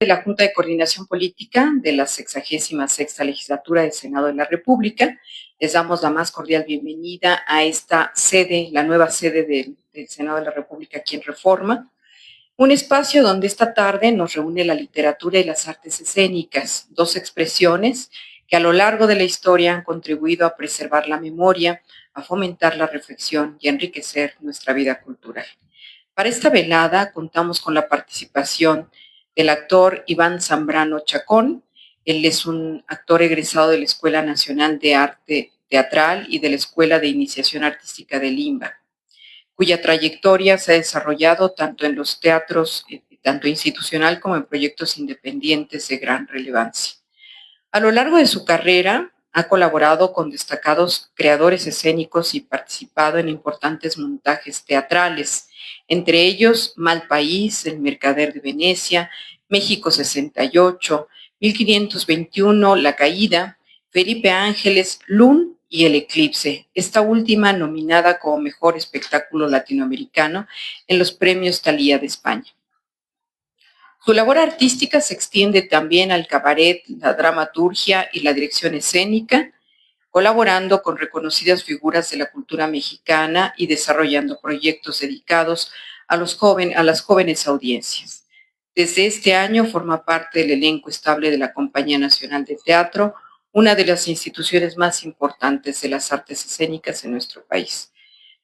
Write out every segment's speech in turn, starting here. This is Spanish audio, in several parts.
De la Junta de Coordinación Política de la 66ª Legislatura del Senado de la República. Les damos la más cordial bienvenida a esta sede, la nueva sede del Senado de la República aquí en Reforma, un espacio donde esta tarde nos reúne la literatura y las artes escénicas, dos expresiones que a lo largo de la historia han contribuido a preservar la memoria, a fomentar la reflexión y a enriquecer nuestra vida cultural. Para esta velada contamos con la participación del actor Iván Zambrano Chacón. Él es un actor egresado de la Escuela Nacional de Arte Teatral y de la Escuela de Iniciación Artística de Limba, cuya trayectoria se ha desarrollado tanto en los teatros, tanto institucional como en proyectos independientes de gran relevancia. A lo largo de su carrera, ha colaborado con destacados creadores escénicos y participado en importantes montajes teatrales, entre ellos Mal País, El Mercader de Venecia, México 68, 1521, La Caída, Felipe Ángeles, Lun y El Eclipse, esta última nominada como Mejor Espectáculo Latinoamericano en los Premios Thalía de España. Su labor artística se extiende también al cabaret, la dramaturgia y la dirección escénica, colaborando con reconocidas figuras de la cultura mexicana y desarrollando proyectos dedicados a las jóvenes audiencias. Desde este año forma parte del elenco estable de la Compañía Nacional de Teatro, una de las instituciones más importantes de las artes escénicas en nuestro país.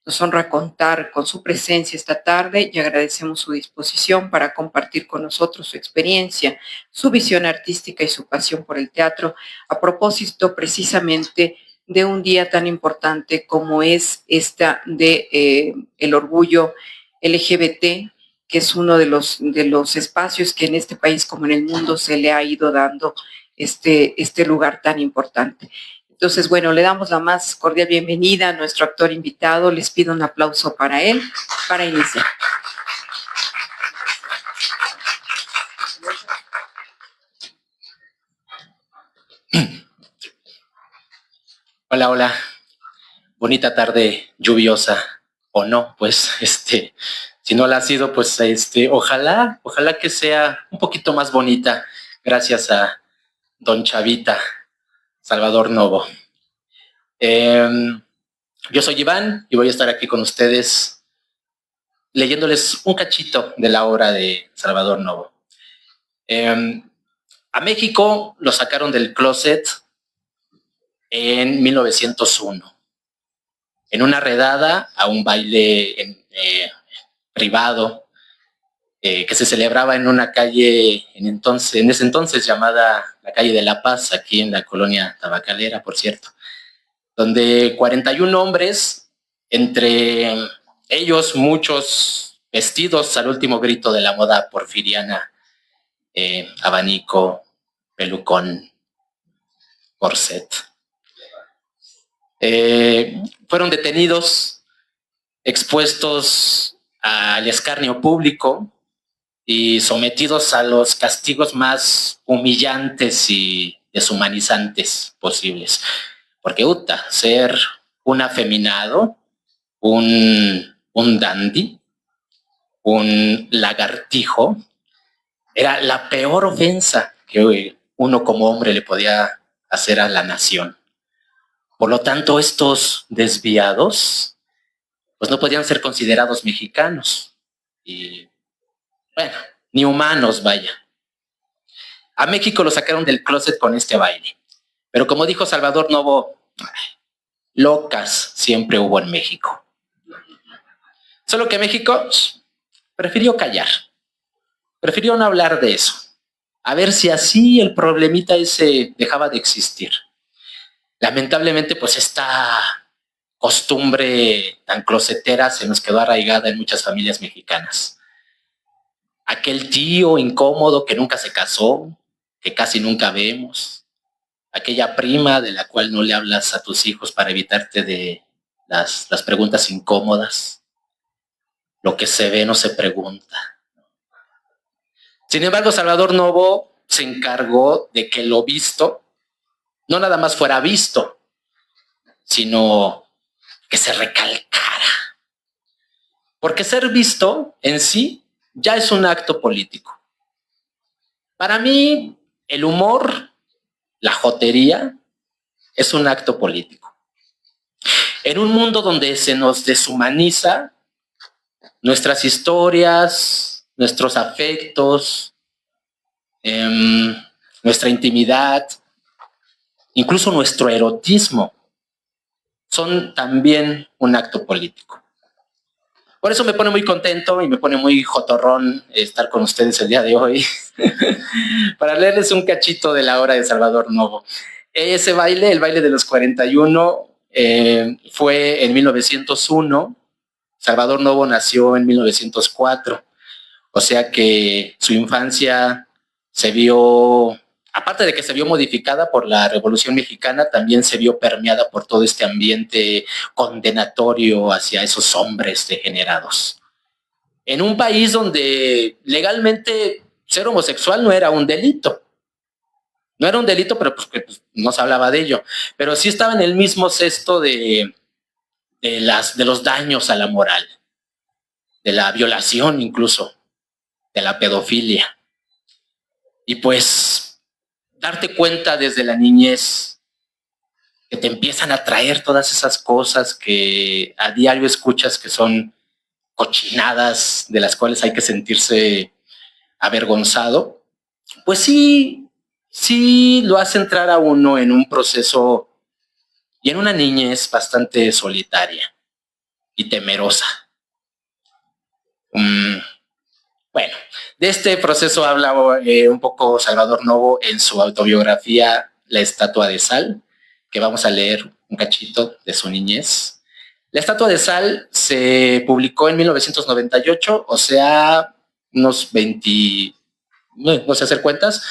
Nos honra contar con su presencia esta tarde y agradecemos su disposición para compartir con nosotros su experiencia, su visión artística y su pasión por el teatro, a propósito precisamente de un día tan importante como es esta de el orgullo LGBT, que es uno de los espacios que en este país como en el mundo se le ha ido dando este lugar tan importante. Entonces, bueno, le damos la más cordial bienvenida a nuestro actor invitado. Les pido un aplauso para él, para iniciar. Hola, hola. Bonita tarde lluviosa o no, pues, si no la ha sido, pues, ojalá que sea un poquito más bonita, gracias a don Chavita, Salvador Novo. Yo soy Iván y voy a estar aquí con ustedes leyéndoles un cachito de la obra de Salvador Novo. A México lo sacaron del closet en 1901. En una redada a un baile privado que se celebraba en una calle en ese entonces llamada la calle de La Paz, aquí en la colonia tabacalera, por cierto, donde 41 hombres, entre ellos muchos vestidos al último grito de la moda porfiriana, abanico, pelucón, corset, fueron detenidos, expuestos al escarnio público y sometidos a los castigos más humillantes y deshumanizantes posibles. Porque ser un afeminado, un dandy, un lagartijo, era la peor ofensa que uno como hombre le podía hacer a la nación. Por lo tanto, estos desviados pues no podían ser considerados mexicanos y, bueno, ni humanos, vaya. A México lo sacaron del closet con este baile, pero como dijo Salvador Novo, locas siempre hubo en México. Solo que México prefirió callar, prefirió no hablar de eso, a ver si así el problemita ese dejaba de existir. Lamentablemente, pues esta costumbre tan closetera se nos quedó arraigada en muchas familias mexicanas. Aquel tío incómodo que nunca se casó, que casi nunca vemos, aquella prima de la cual no le hablas a tus hijos para evitarte de las preguntas incómodas. Lo que se ve no se pregunta. Sin embargo, Salvador Novo se encargó de que lo visto no nada más fuera visto, sino que se recalcara. Porque ser visto en sí ya es un acto político. Para mí, el humor, la jotería, es un acto político. En un mundo donde se nos deshumaniza nuestras historias, nuestros afectos, nuestra intimidad, incluso nuestro erotismo, son también un acto político. Por eso me pone muy contento y me pone muy jotorrón estar con ustedes el día de hoy para leerles un cachito de la obra de Salvador Novo. Ese baile, el baile de los 41, fue en 1901. Salvador Novo nació en 1904. O sea que su infancia se vio, aparte de que se vio modificada por la Revolución Mexicana, también se vio permeada por todo este ambiente condenatorio hacia esos hombres degenerados. En un país donde legalmente ser homosexual no era un delito. No era un delito, pero pues no se hablaba de ello. Pero sí estaba en el mismo cesto de los daños a la moral, de la violación incluso, de la pedofilia. Y pues darte cuenta desde la niñez que te empiezan a traer todas esas cosas que a diario escuchas que son cochinadas, de las cuales hay que sentirse avergonzado, pues sí lo hace entrar a uno en un proceso y en una niñez bastante solitaria y temerosa. Bueno, de este proceso habla un poco Salvador Novo en su autobiografía La estatua de sal, que vamos a leer un cachito de su niñez. La estatua de sal se publicó en 1998, o sea, unos 20, no sé hacer cuentas,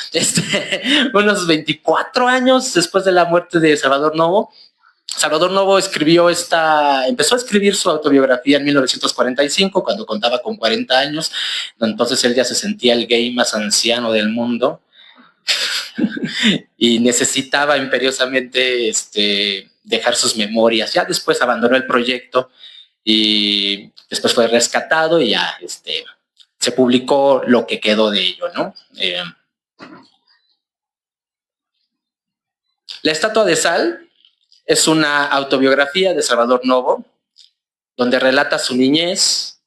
unos 24 años después de la muerte de Salvador Novo. Salvador Novo empezó a escribir su autobiografía en 1945, cuando contaba con 40 años. Entonces él ya se sentía el gay más anciano del mundo y necesitaba imperiosamente dejar sus memorias. Ya después abandonó el proyecto y después fue rescatado y ya se publicó lo que quedó de ello, ¿no? La estatua de sal es una autobiografía de Salvador Novo, donde relata su niñez,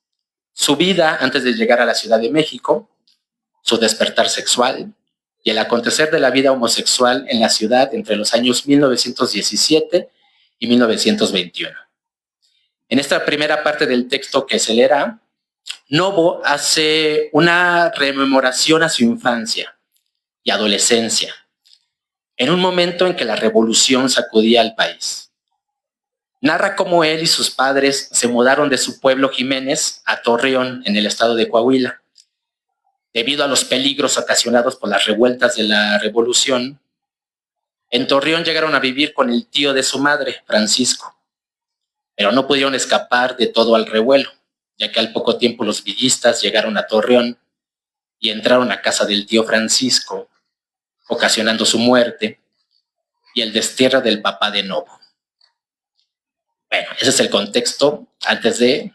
su vida antes de llegar a la Ciudad de México, su despertar sexual y el acontecer de la vida homosexual en la ciudad entre los años 1917 y 1921. En esta primera parte del texto que se leerá, Novo hace una rememoración a su infancia y adolescencia, en un momento en que la revolución sacudía al país. Narra cómo él y sus padres se mudaron de su pueblo Jiménez a Torreón, en el estado de Coahuila. Debido a los peligros ocasionados por las revueltas de la revolución, en Torreón llegaron a vivir con el tío de su madre, Francisco, pero no pudieron escapar de todo al revuelo, ya que al poco tiempo los villistas llegaron a Torreón y entraron a casa del tío Francisco, ocasionando su muerte y el destierro del papá de Novo. Bueno, ese es el contexto antes de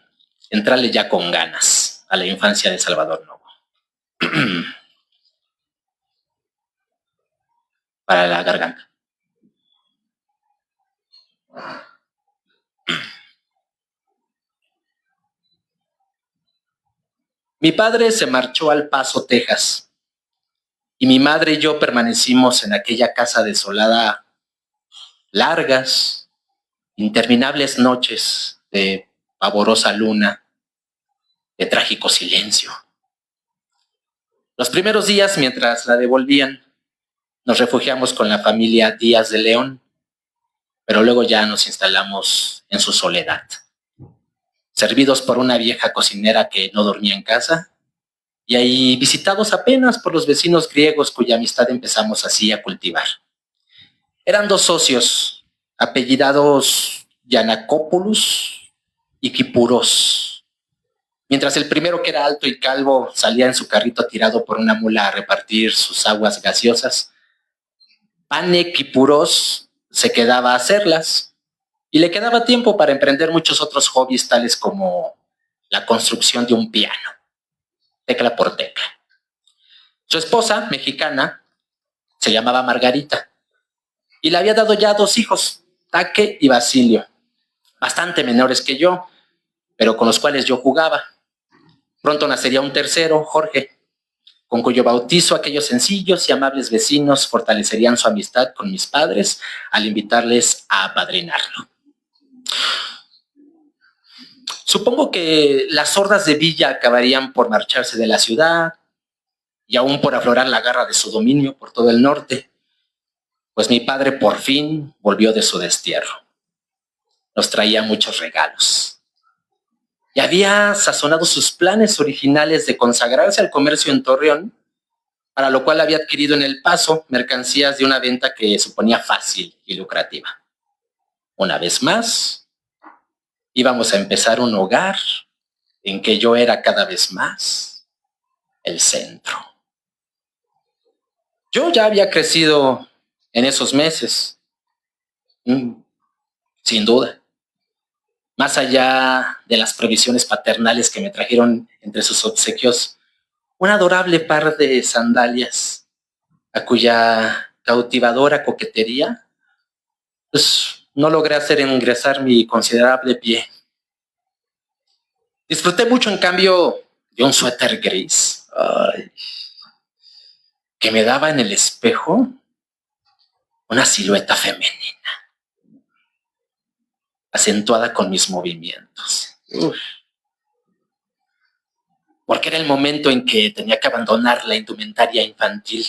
entrarle ya con ganas a la infancia de Salvador Novo. Para la garganta. Mi padre se marchó al Paso, Texas, y mi madre y yo permanecimos en aquella casa desolada largas, interminables noches de pavorosa luna, de trágico silencio. Los primeros días, mientras la devolvían, nos refugiamos con la familia Díaz de León, pero luego ya nos instalamos en su soledad, servidos por una vieja cocinera que no dormía en casa, y ahí visitados apenas por los vecinos griegos cuya amistad empezamos así a cultivar. Eran dos socios, apellidados Yanakopoulos y Kipuros. Mientras el primero, que era alto y calvo, salía en su carrito tirado por una mula a repartir sus aguas gaseosas, Pane Kipuros se quedaba a hacerlas y le quedaba tiempo para emprender muchos otros hobbies, tales como la construcción de un piano, tecla por tecla. Su esposa, mexicana, se llamaba Margarita y le había dado ya 2 hijos, Taque y Basilio, bastante menores que yo, pero con los cuales yo jugaba. Pronto nacería un tercero, Jorge, con cuyo bautizo aquellos sencillos y amables vecinos fortalecerían su amistad con mis padres al invitarles a apadrinarlo. Supongo que las hordas de Villa acabarían por marcharse de la ciudad y aún por aflorar la garra de su dominio por todo el norte, pues mi padre por fin volvió de su destierro. Nos traía muchos regalos y había sazonado sus planes originales de consagrarse al comercio en Torreón, para lo cual había adquirido en El Paso mercancías de una venta que suponía fácil y lucrativa. Una vez más, íbamos a empezar un hogar en que yo era cada vez más el centro. Yo ya había crecido en esos meses, sin duda. Más allá de las provisiones paternales que me trajeron entre sus obsequios, un adorable par de sandalias, a cuya cautivadora coquetería, pues no logré hacer ingresar mi considerable pie. Disfruté mucho, en cambio, de un suéter gris, que me daba en el espejo una silueta femenina, acentuada con mis movimientos. Porque era el momento en que tenía que abandonar la indumentaria infantil.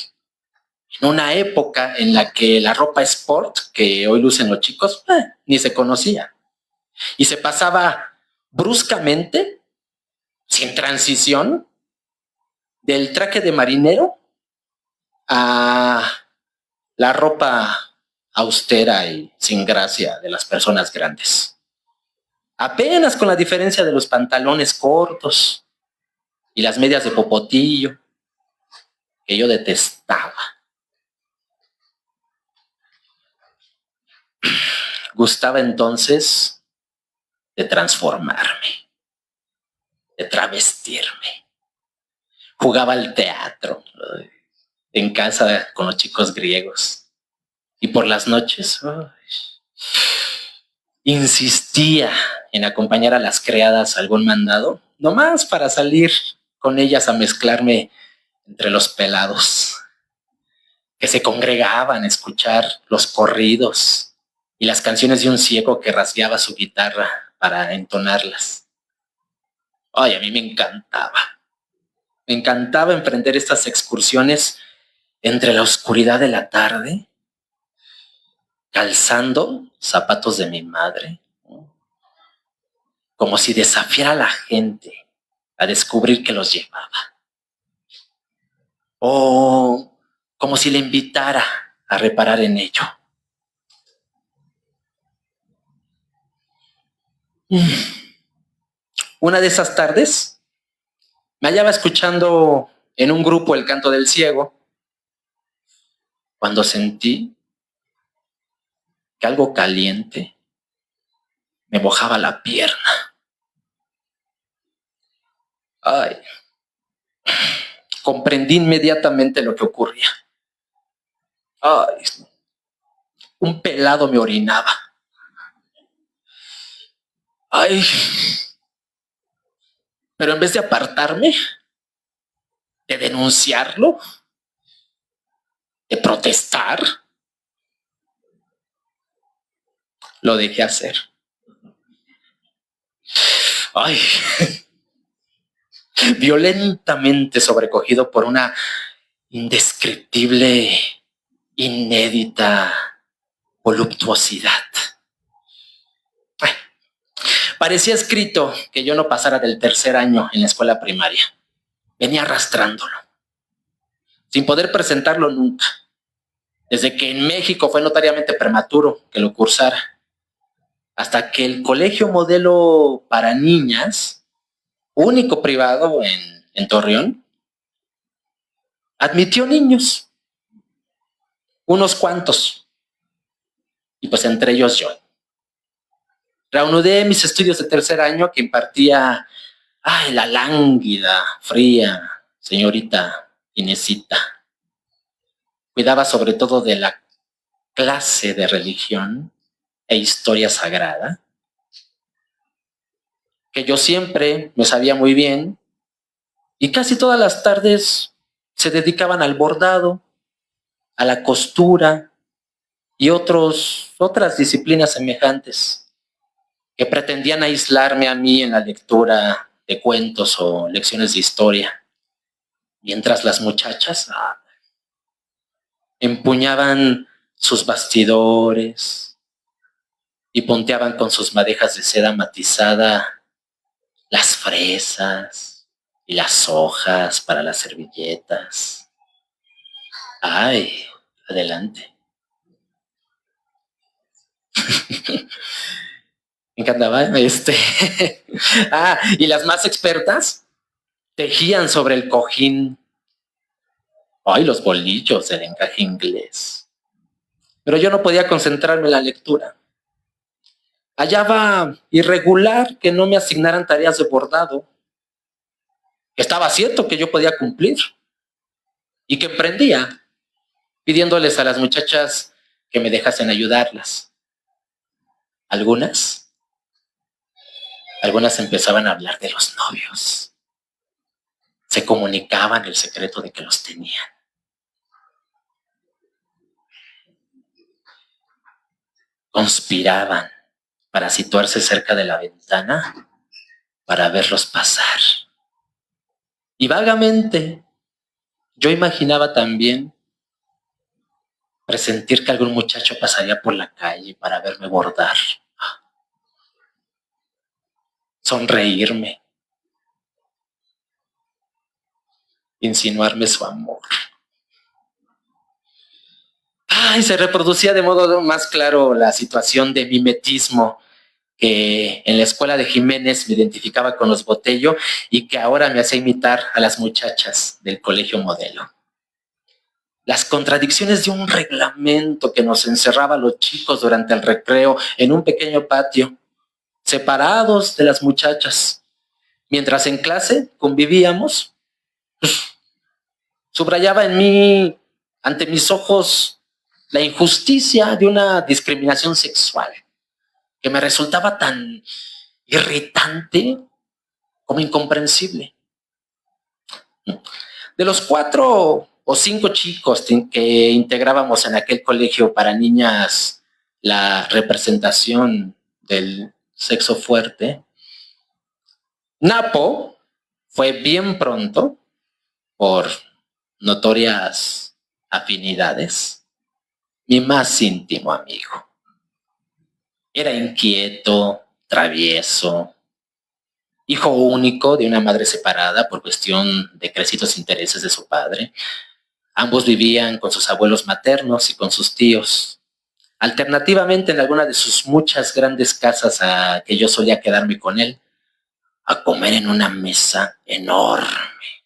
En una época en la que la ropa sport que hoy lucen los chicos ni se conocía. Y se pasaba bruscamente, sin transición, del traje de marinero a la ropa austera y sin gracia de las personas grandes. Apenas con la diferencia de los pantalones cortos y las medias de popotillo, que yo detestaba. Gustaba entonces de transformarme, de travestirme. Jugaba al teatro en casa con los chicos griegos. Y por las noches insistía en acompañar a las criadas a algún mandado, nomás para salir con ellas a mezclarme entre los pelados, que se congregaban a escuchar los corridos y las canciones de un ciego que rasgueaba su guitarra para entonarlas. Ay, a mí me encantaba. Me encantaba emprender estas excursiones entre la oscuridad de la tarde, calzando zapatos de mi madre, como si desafiara a la gente a descubrir que los llevaba. O como si le invitara a reparar en ello. Una de esas tardes me hallaba escuchando en un grupo el canto del ciego, cuando sentí que algo caliente me mojaba la pierna. Ay, comprendí inmediatamente lo que ocurría. Ay, un pelado me orinaba. Ay, pero en vez de apartarme, de denunciarlo, de protestar, lo dejé hacer. Ay, violentamente sobrecogido por una indescriptible, inédita voluptuosidad. Ay, parecía escrito que yo no pasara del 3er año en la escuela primaria. Venía arrastrándolo, sin poder presentarlo nunca, desde que en México fue notariamente prematuro que lo cursara, hasta que el colegio modelo para niñas, único privado en Torreón, admitió niños, unos cuantos, y pues entre ellos yo. Reanudé mis estudios de 3er año que impartía la lánguida, fría señorita Inesita. Cuidaba sobre todo de la clase de religión e historia sagrada, que yo siempre me sabía muy bien, y casi todas las tardes se dedicaban al bordado, a la costura y otras disciplinas semejantes que pretendían aislarme a mí en la lectura de cuentos o lecciones de historia, mientras las muchachas empuñaban sus bastidores y ponteaban con sus madejas de seda matizada las fresas y las hojas para las servilletas. Ay, adelante. Me encantaba. Y las más expertas tejían sobre el cojín. Ay, los bolillos del encaje inglés. Pero yo no podía concentrarme en la lectura. Hallaba irregular que no me asignaran tareas de bordado. Estaba cierto que yo podía cumplir y que emprendía, pidiéndoles a las muchachas que me dejasen ayudarlas. Algunas empezaban a hablar de los novios. Se comunicaban el secreto de que los tenían. Conspiraban para situarse cerca de la ventana para verlos pasar. Y vagamente yo imaginaba también presentir que algún muchacho pasaría por la calle para verme bordar. Sonreírme. Insinuarme su amor. Ay, se reproducía de modo más claro la situación de mimetismo que en la escuela de Jiménez me identificaba con los Botello y que ahora me hacía imitar a las muchachas del colegio modelo. Las contradicciones de un reglamento que nos encerraba a los chicos durante el recreo en un pequeño patio, separados de las muchachas. Mientras en clase convivíamos, subrayaba en mí, ante mis ojos, la injusticia de una discriminación sexual que me resultaba tan irritante como incomprensible. De los 4 o 5 chicos que integrábamos en aquel colegio para niñas la representación del sexo fuerte, Napo fue bien pronto, por notorias afinidades, mi más íntimo amigo. Era inquieto, travieso, hijo único de una madre separada por cuestión de crecidos intereses de su padre. Ambos vivían con sus abuelos maternos y con sus tíos, alternativamente en alguna de sus muchas grandes casas a que yo solía quedarme con él, a comer en una mesa enorme,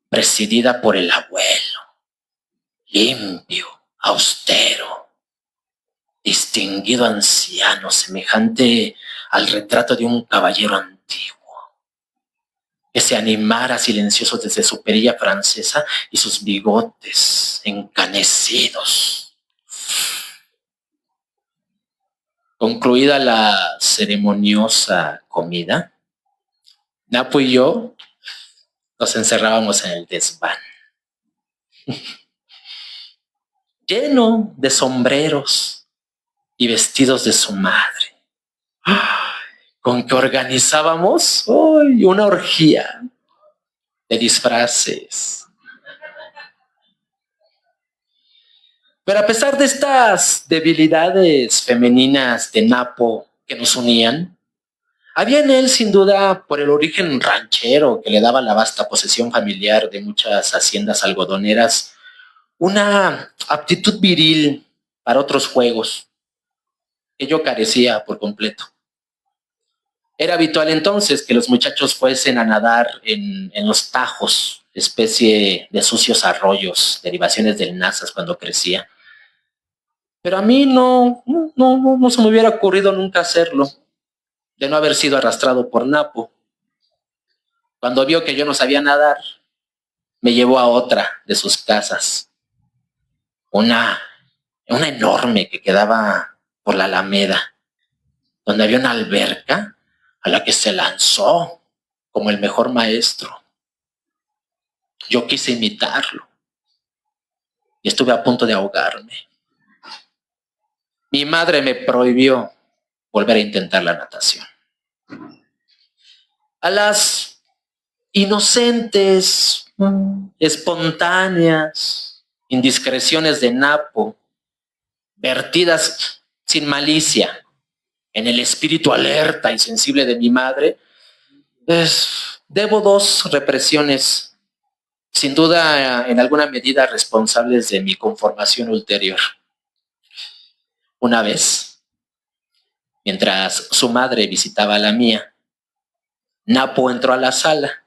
presidida por el abuelo, limpio, austero, distinguido anciano, semejante al retrato de un caballero antiguo, que se animara silencioso desde su perilla francesa y sus bigotes encanecidos. Concluida la ceremoniosa comida, Napo y yo nos encerrábamos en el desván, lleno de sombreros y vestidos de su madre, con que organizábamos una orgía de disfraces. Pero a pesar de estas debilidades femeninas de Napo que nos unían, había en él, sin duda, por el origen ranchero que le daba la vasta posesión familiar de muchas haciendas algodoneras, una aptitud viril para otros juegos que yo carecía por completo. Era habitual entonces que los muchachos fuesen a nadar en los tajos, especie de sucios arroyos, derivaciones del Nazas cuando crecía. Pero a mí no se me hubiera ocurrido nunca hacerlo, de no haber sido arrastrado por Napo. Cuando vio que yo no sabía nadar, me llevó a otra de sus casas, una enorme que quedaba por la Alameda, donde había una alberca a la que se lanzó como el mejor maestro. Yo quise imitarlo y estuve a punto de ahogarme. Mi madre me prohibió volver a intentar la natación. A las inocentes, espontáneas indiscreciones de Napo, vertidas sin malicia en el espíritu alerta y sensible de mi madre, debo 2 represiones, sin duda en alguna medida responsables de mi conformación ulterior. Una vez, mientras su madre visitaba a la mía, Napo entró a la sala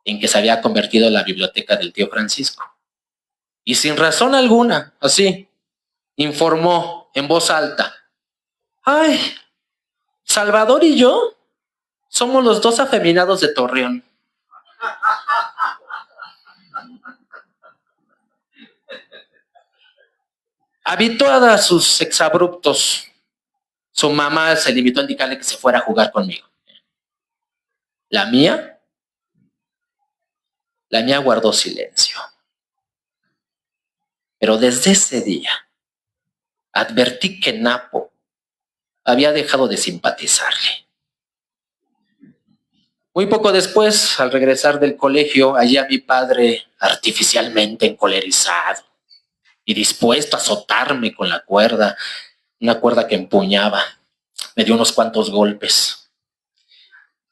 en que se había convertido la biblioteca del tío Francisco. Y sin razón alguna, así, informó en voz alta: ¡ay! Salvador y yo somos los 2 afeminados de Torreón. Habituada a sus exabruptos, su mamá se limitó a indicarle que se fuera a jugar conmigo. La mía guardó silencio. Pero desde ese día advertí que Napo había dejado de simpatizarle. Muy poco después, al regresar del colegio, hallé a mi padre artificialmente encolerizado y dispuesto a azotarme con la cuerda, una cuerda que empuñaba. Me dio unos cuantos golpes.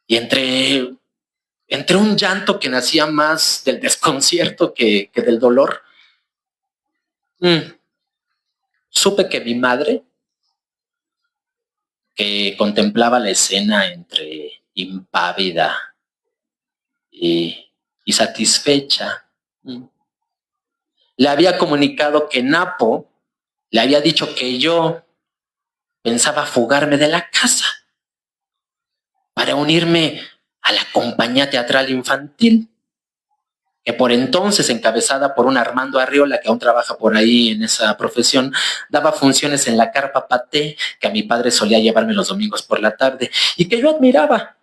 Y entre un llanto que nacía más del desconcierto que del dolor, supe que mi madre, que contemplaba la escena entre impávida y satisfecha, le había comunicado que Napo le había dicho que yo pensaba fugarme de la casa para unirme a la compañía teatral infantil, que por entonces, encabezada por un Armando Arriola, que aún trabaja por ahí en esa profesión, daba funciones en la carpa paté, que a mi padre solía llevarme los domingos por la tarde, y que yo admiraba,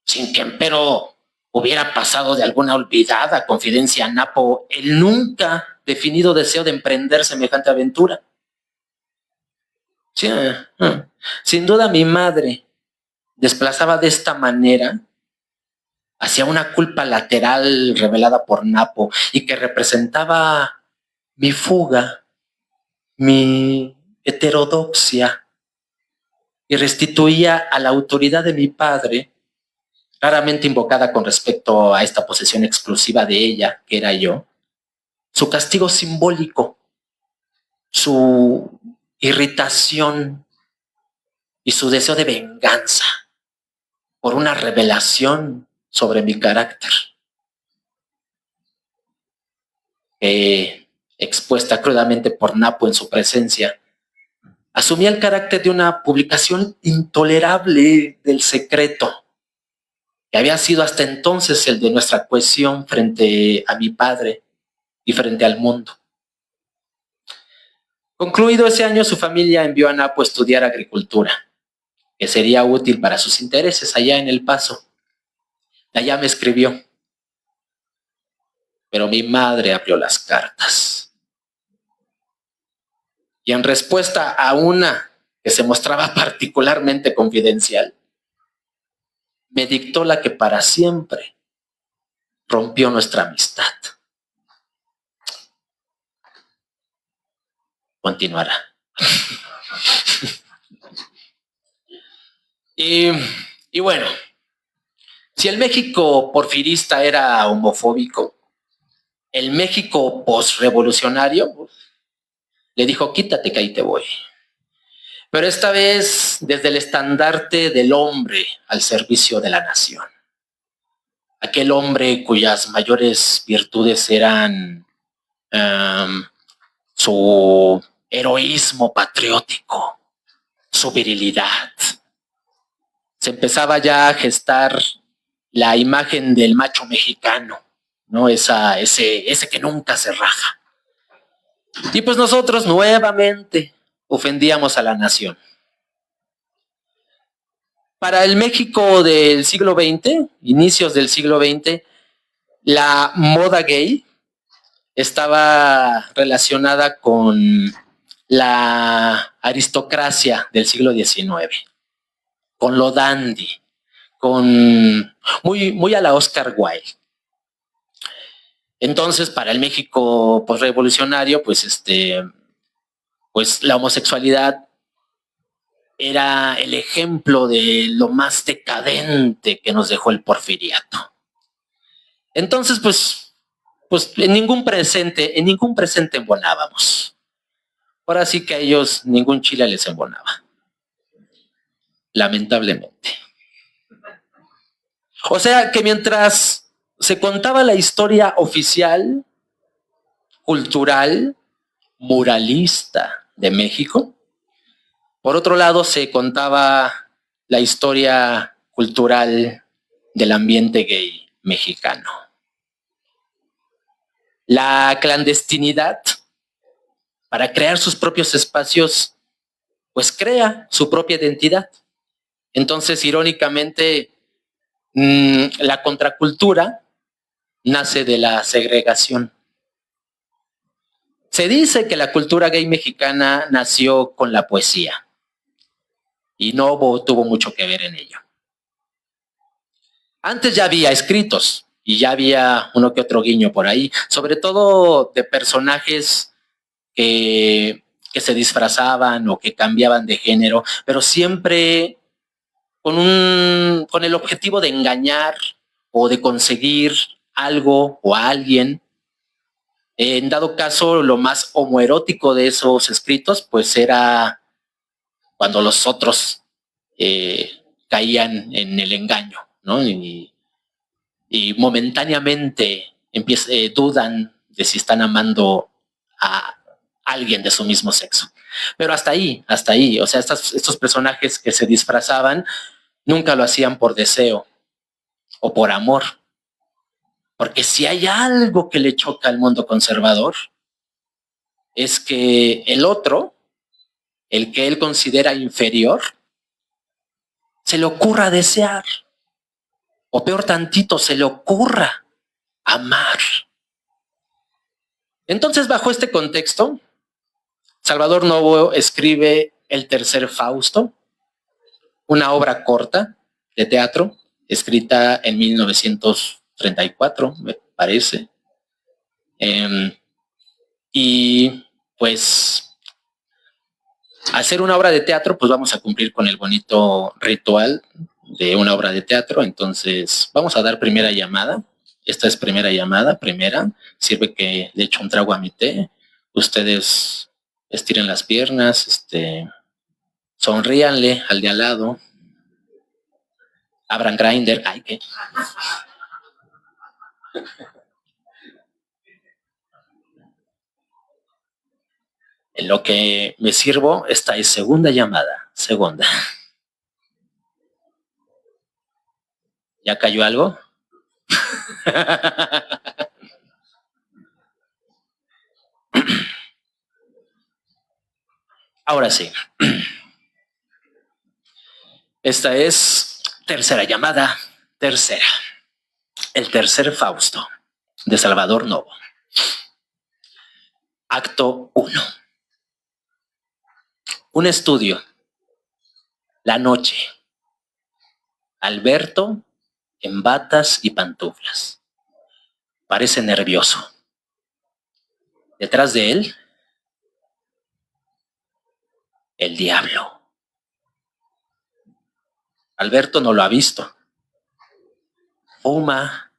sin que empero hubiera pasado de alguna olvidada confidencia a Napo el nunca definido deseo de emprender semejante aventura. Sí, sin duda mi madre desplazaba de esta manera hacia una culpa lateral revelada por Napo y que representaba mi fuga, mi heterodoxia, y restituía a la autoridad de mi padre, raramente invocada con respecto a esta posesión exclusiva de ella, que era yo, su castigo simbólico, su irritación y su deseo de venganza por una revelación sobre mi carácter, expuesta crudamente por Napo en su presencia. Asumía el carácter de una publicación intolerable del secreto, que había sido hasta entonces el de nuestra cohesión frente a mi padre y frente al mundo. Concluido ese año, su familia envió a Napo a estudiar agricultura, que sería útil para sus intereses allá en El Paso. Allá me escribió, pero mi madre abrió las cartas. Y en respuesta a una que se mostraba particularmente confidencial, me dictó la que para siempre rompió nuestra amistad. Continuará. Y bueno, si el México porfirista era homofóbico, el México posrevolucionario le dijo: quítate que ahí te voy. Pero esta vez desde el estandarte del hombre al servicio de la nación. Aquel hombre cuyas mayores virtudes eran su heroísmo patriótico, su virilidad. Se empezaba ya a gestar la imagen del macho mexicano, ¿no? Ese que nunca se raja. Y pues nosotros nuevamente ofendíamos a la nación. Para el México del siglo XX, inicios del siglo XX, la moda gay estaba relacionada con la aristocracia del siglo XIX, con lo dandy, con muy a la Oscar Wilde. Entonces, para el México posrevolucionario, pues la homosexualidad era el ejemplo de lo más decadente que nos dejó el porfiriato. Entonces, pues en ningún presente embonábamos. Ahora sí que a ellos ningún chile les embonaba. Lamentablemente. O sea que mientras se contaba la historia oficial, cultural, muralista de México, por otro lado se contaba la historia cultural del ambiente gay mexicano. La clandestinidad, para crear sus propios espacios, pues crea su propia identidad. Entonces, irónicamente, la contracultura nace de la segregación. Se dice que la cultura gay mexicana nació con la poesía y no tuvo mucho que ver en ello. Antes ya había escritos y ya había uno que otro guiño por ahí, sobre todo de personajes que se disfrazaban o que cambiaban de género, pero siempre con el objetivo de engañar o de conseguir algo o a alguien. En dado caso, lo más homoerótico de esos escritos, pues era cuando los otros caían en el engaño, ¿no? Y momentáneamente dudan de si están amando a alguien de su mismo sexo. Pero hasta ahí, o sea, estos personajes que se disfrazaban nunca lo hacían por deseo o por amor. Porque si hay algo que le choca al mundo conservador, es que el otro, el que él considera inferior, se le ocurra desear. O peor tantito, se le ocurra amar. Entonces, bajo este contexto, Salvador Novo escribe El tercer Fausto, una obra corta de teatro, escrita en 1934, me parece. Y pues, hacer una obra de teatro, pues vamos a cumplir con el bonito ritual de una obra de teatro. Entonces, vamos a dar primera llamada. Esta es primera llamada, primera. Sirve que le echo un trago a mi té. Ustedes estiren las piernas, sonríanle al de al lado. Abran Grindr. Ay, ¿qué? En lo que me sirvo, esta es segunda llamada. Segunda. ¿Ya cayó algo? Ahora sí. Esta es tercera llamada. Tercera. El tercer Fausto, de Salvador Novo. Acto 1. Un estudio. La noche. Alberto en batas y pantuflas. Parece nervioso. Detrás de él, el diablo. Alberto no lo ha visto. Fuma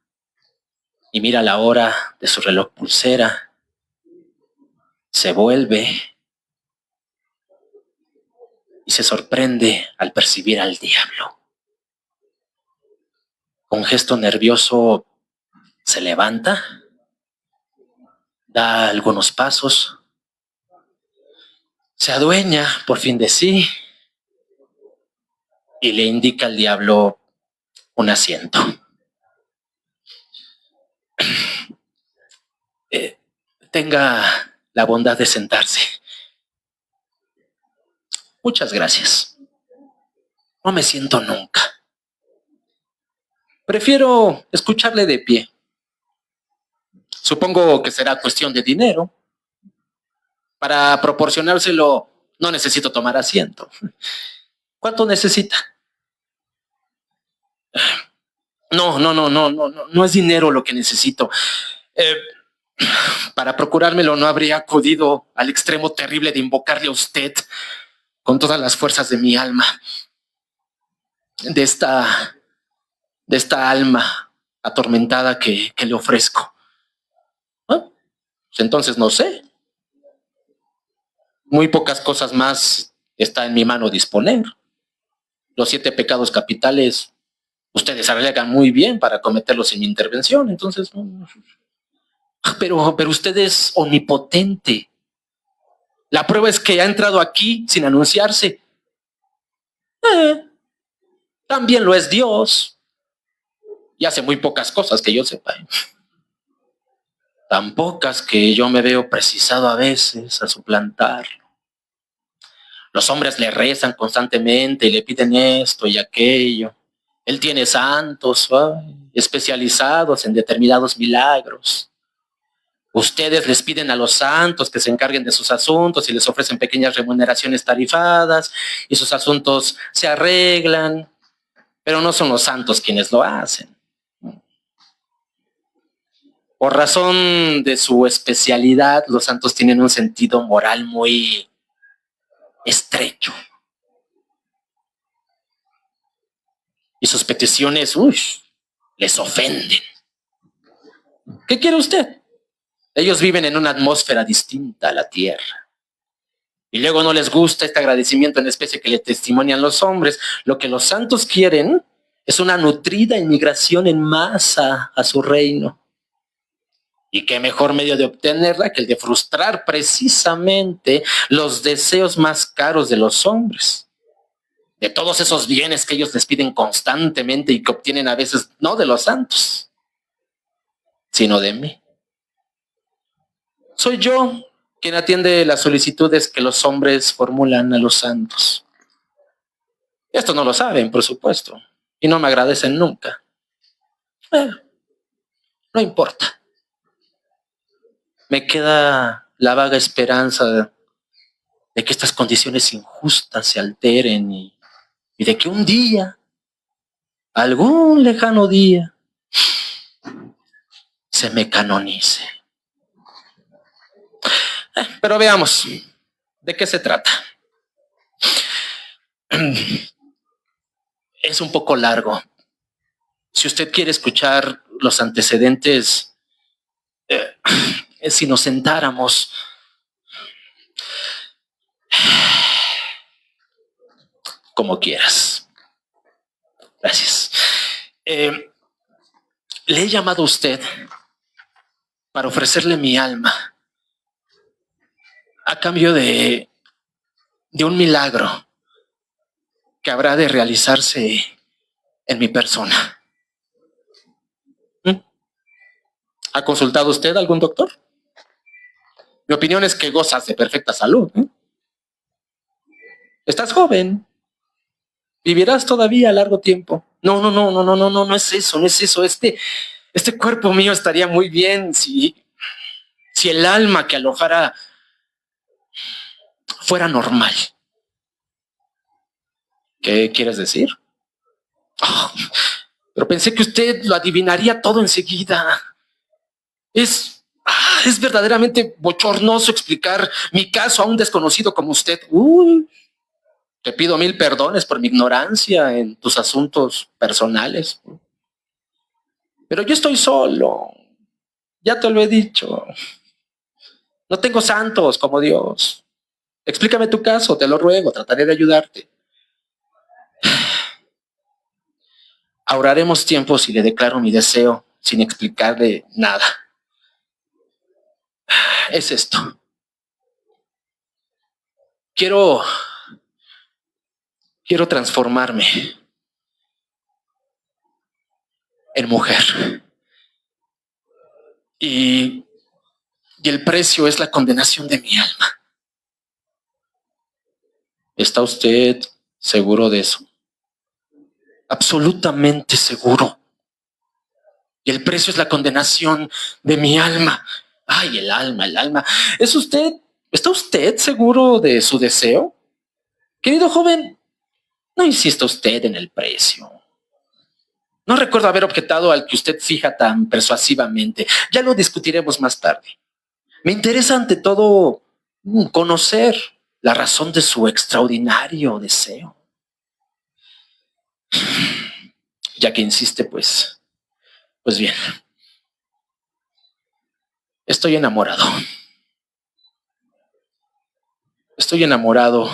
y mira la hora de su reloj pulsera. Se vuelve y se sorprende al percibir al diablo. Con gesto nervioso se levanta, da algunos pasos, se adueña por fin de sí y le indica al diablo un asiento. Tenga la bondad de sentarse. Muchas gracias. No me siento nunca. Prefiero escucharle de pie. Supongo que será cuestión de dinero. Para proporcionárselo, no necesito tomar asiento. ¿Cuánto necesita? No es dinero lo que necesito. Para procurármelo no habría acudido al extremo terrible de invocarle a usted con todas las fuerzas de mi alma, de esta alma atormentada que le ofrezco. ¿Ah? Pues entonces no sé. Muy pocas cosas más está en mi mano disponer. Los 7 pecados capitales, ustedes arreglan muy bien para cometerlos sin mi intervención, entonces... Pero usted es omnipotente. La prueba es que ha entrado aquí sin anunciarse. También lo es Dios. Y hace muy pocas cosas que yo sepa. Tan pocas que yo me veo precisado a veces a suplantarlo. Los hombres le rezan constantemente y le piden esto y aquello. Él tiene santos especializados en determinados milagros. Ustedes les piden a los santos que se encarguen de sus asuntos y les ofrecen pequeñas remuneraciones tarifadas y sus asuntos se arreglan, pero no son los santos quienes lo hacen. Por razón de su especialidad, los santos tienen un sentido moral muy estrecho. Y sus peticiones, les ofenden. ¿Qué quiere usted? Ellos viven en una atmósfera distinta a la tierra. Y luego no les gusta este agradecimiento en especie que le testimonian los hombres. Lo que los santos quieren es una nutrida inmigración en masa a su reino. Y qué mejor medio de obtenerla que el de frustrar precisamente los deseos más caros de los hombres. De todos esos bienes que ellos les piden constantemente y que obtienen a veces no de los santos, sino de mí. Soy yo quien atiende las solicitudes que los hombres formulan a los santos. Esto no lo saben, por supuesto, y no me agradecen nunca. No importa. Me queda la vaga esperanza de que estas condiciones injustas se alteren y de que un día, algún lejano día, se me canonice. Pero veamos, ¿de qué se trata? Es un poco largo. Si usted quiere escuchar los antecedentes, si nos sentáramos... Como quieras. Gracias. Le he llamado a usted para ofrecerle mi alma a cambio de un milagro que habrá de realizarse en mi persona. ¿Ha consultado usted a algún doctor? Mi opinión es que gozas de perfecta salud. Estás joven. Vivirás todavía largo tiempo. No es eso. Este cuerpo mío estaría muy bien si el alma que alojara fuera normal. ¿Qué quieres decir? Pero pensé que usted lo adivinaría todo enseguida. Es verdaderamente bochornoso explicar mi caso a un desconocido como usted. Te pido 1000 perdones por mi ignorancia en tus asuntos personales. Pero yo estoy solo. Ya te lo he dicho. No tengo santos como Dios. Explícame tu caso, te lo ruego, trataré de ayudarte. Ahorraremos tiempo si le declaro mi deseo sin explicarle nada. Es esto. Quiero transformarme en mujer. Y y el precio es la condenación de mi alma. ¿Está usted seguro de eso? Absolutamente seguro. Y el precio es la condenación de mi alma. Ay, el alma, el alma. ¿Está usted seguro de su deseo? Querido joven, no insista usted en el precio. No recuerdo haber objetado al que usted fija tan persuasivamente. Ya lo discutiremos más tarde. Me interesa ante todo conocer la razón de su extraordinario deseo. Ya que insiste, pues bien. Estoy enamorado. Estoy enamorado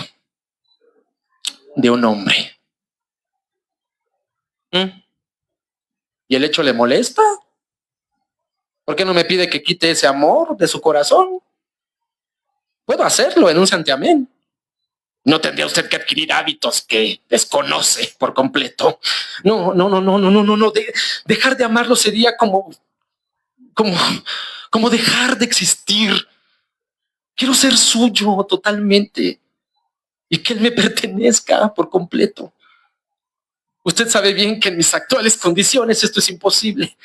de un hombre. ¿Y el hecho le molesta? ¿Por qué no me pide que quite ese amor de su corazón? Puedo hacerlo en un santiamén. No tendría usted que adquirir hábitos que desconoce por completo. No. Dejar de amarlo sería como dejar de existir. Quiero ser suyo totalmente y que él me pertenezca por completo. Usted sabe bien que en mis actuales condiciones esto es imposible.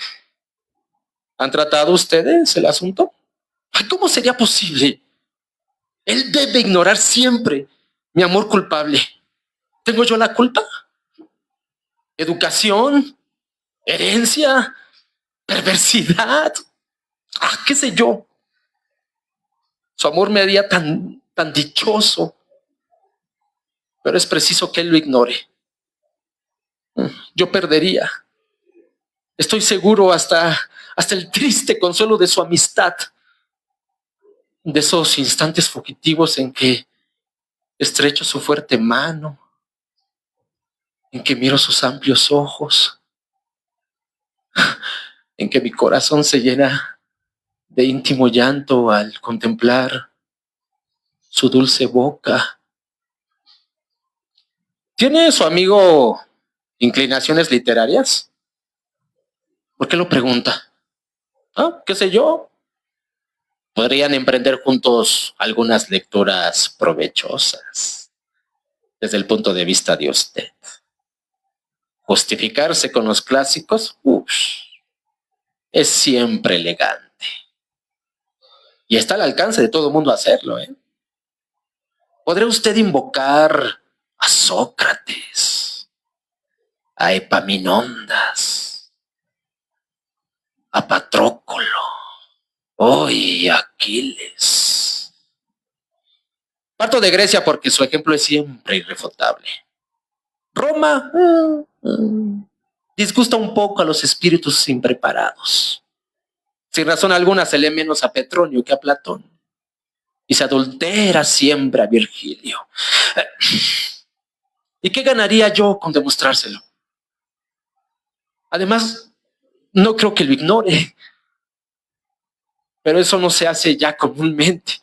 ¿Han tratado ustedes el asunto? ¿Cómo sería posible? Él debe ignorar siempre mi amor culpable. ¿Tengo yo la culpa? ¿Educación? ¿Herencia? ¿Perversidad? ¿Qué sé yo? Su amor me haría tan dichoso. Pero es preciso que él lo ignore. Yo perdería. Estoy seguro hasta el triste consuelo de su amistad. De esos instantes fugitivos en que estrecho su fuerte mano, en que miro sus amplios ojos, en que mi corazón se llena de íntimo llanto al contemplar su dulce boca. ¿Tiene su amigo inclinaciones literarias? ¿Por qué lo pregunta? ¿Qué sé yo? Podrían emprender juntos algunas lecturas provechosas desde el punto de vista de usted. Justificarse con los clásicos, es siempre elegante. Y está al alcance de todo mundo hacerlo, ¿eh? ¿Podría usted invocar a Sócrates, a Epaminondas, a Patroclo, y Aquiles? Parto de Grecia porque su ejemplo es siempre irrefutable. Roma disgusta un poco a los espíritus impreparados. Sin razón alguna se lee menos a Petronio que a Platón. Y se adultera siempre a Virgilio. ¿Y qué ganaría yo con demostrárselo? Además, no creo que lo ignore. Pero eso no se hace ya comúnmente.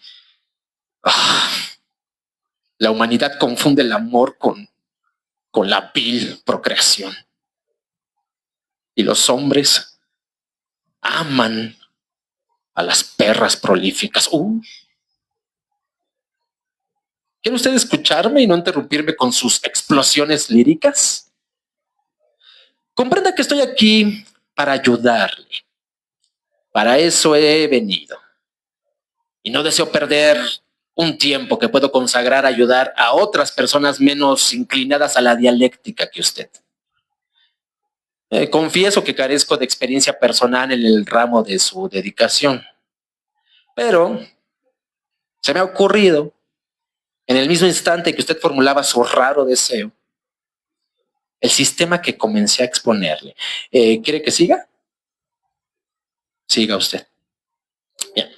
La humanidad confunde el amor con la vil procreación. Y los hombres aman a las perras prolíficas. ¿Quiere usted escucharme y no interrumpirme con sus explosiones líricas? Comprenda que estoy aquí para ayudarle. Para eso he venido. Y no deseo perder un tiempo que puedo consagrar a ayudar a otras personas menos inclinadas a la dialéctica que usted. Confieso que carezco de experiencia personal en el ramo de su dedicación. Pero se me ha ocurrido, en el mismo instante que usted formulaba su raro deseo, el sistema que comencé a exponerle. ¿Quiere que siga? Siga usted. Bien.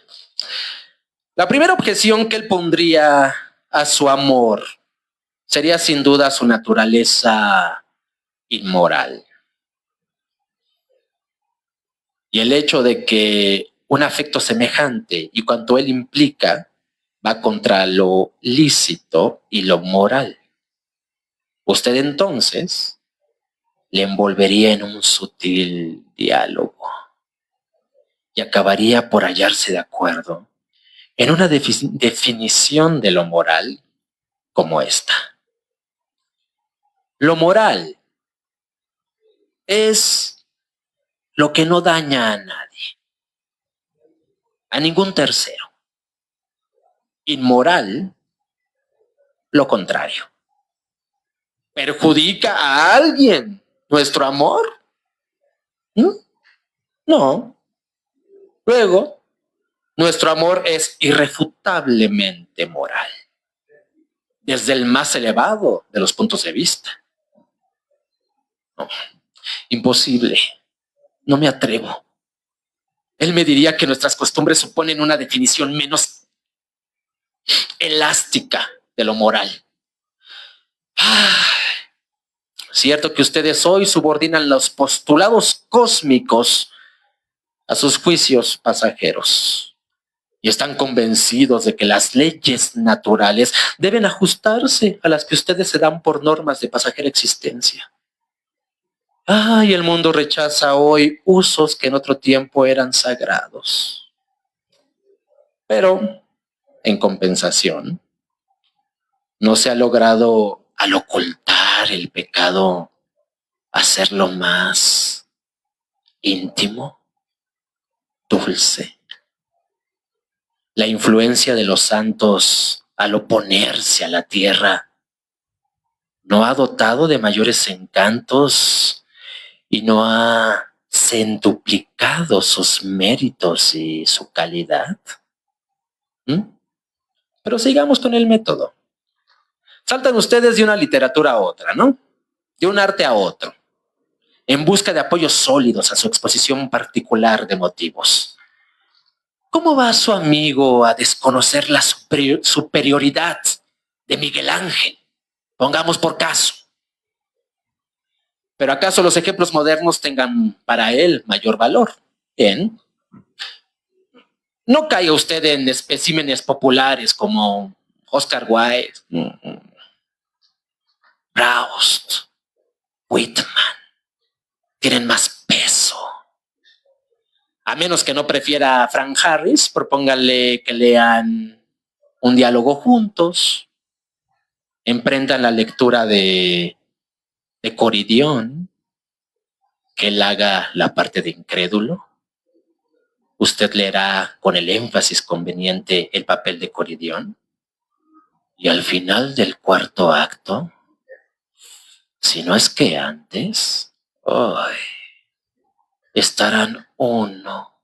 La primera objeción que él pondría a su amor sería sin duda su naturaleza inmoral. Y el hecho de que un afecto semejante y cuanto él implica va contra lo lícito y lo moral. Usted entonces le envolvería en un sutil diálogo y acabaría por hallarse de acuerdo en una definición de lo moral como esta. Lo moral es lo que no daña a nadie, a ningún tercero. Inmoral, lo contrario. ¿Perjudica a alguien nuestro amor? No. Luego, nuestro amor es irrefutablemente moral, desde el más elevado de los puntos de vista. No, imposible. No me atrevo. Él me diría que nuestras costumbres suponen una definición menos elástica de lo moral. Cierto que ustedes hoy subordinan los postulados cósmicos a sus juicios pasajeros y están convencidos de que las leyes naturales deben ajustarse a las que ustedes se dan por normas de pasajera existencia. Y el mundo rechaza hoy usos que en otro tiempo eran sagrados. Pero, en compensación, no se ha logrado al ocultar el pecado hacerlo más íntimo, dulce. La influencia de los santos al oponerse a la tierra no ha dotado de mayores encantos y no ha centuplicado sus méritos y su calidad. Pero sigamos con el método. Saltan ustedes de una literatura a otra, ¿no? De un arte a otro, en busca de apoyos sólidos a su exposición particular de motivos. ¿Cómo va su amigo a desconocer la superioridad de Miguel Ángel? Pongamos por caso. ¿Pero acaso los ejemplos modernos tengan para él mayor valor? Bien. No caiga usted en especímenes populares como Oscar Wilde, Proust, Whitman. Tienen más peso. A menos que no prefiera a Frank Harris, propónganle que lean un diálogo juntos, emprendan la lectura de Coridión, que él haga la parte de incrédulo. Usted leerá con el énfasis conveniente el papel de Coridión. Y al final del cuarto acto, si no es que antes, estarán uno